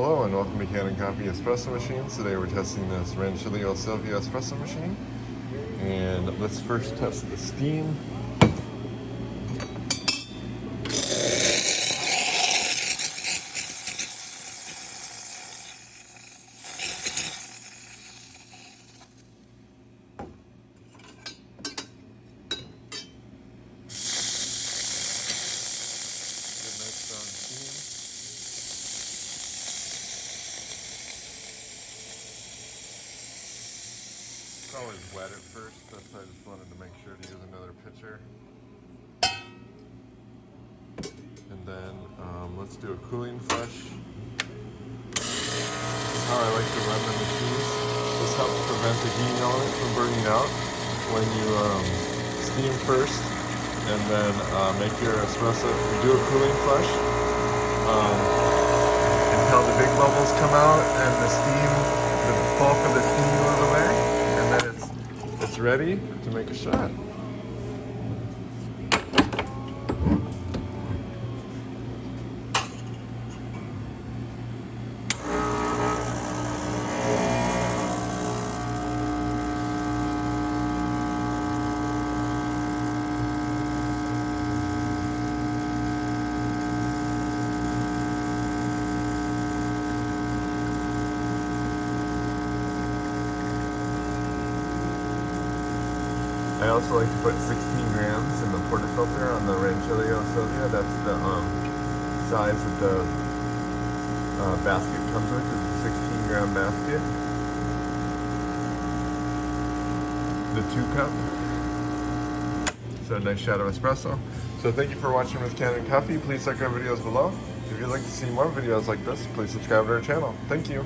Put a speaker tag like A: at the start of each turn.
A: Hello and welcome to Kanen Coffee Espresso Machines. Today we're testing this Rancilio Silvia Espresso machine. And let's first test the steam. Good, nice strong steam. It's always wet at first, that's why I just wanted to make sure to use another pitcher. And then let's do a cooling flush. This is how I like to run the machines. This helps prevent the heating element from burning out when you steam first and then make your espresso. You do a cooling flush until the big bubbles come out and the steam, the bulk of the steam goes away. It's ready to make a shot. I also like to put 16 grams in the portafilter on the Rancilio Silvia. That's the size that the basket comes with. It's a 16-gram basket. The 2 cup. So a nice shot of espresso. So thank you for watching with Kanen Coffee. Please check our videos below. If you'd like to see more videos like this, please subscribe to our channel. Thank you.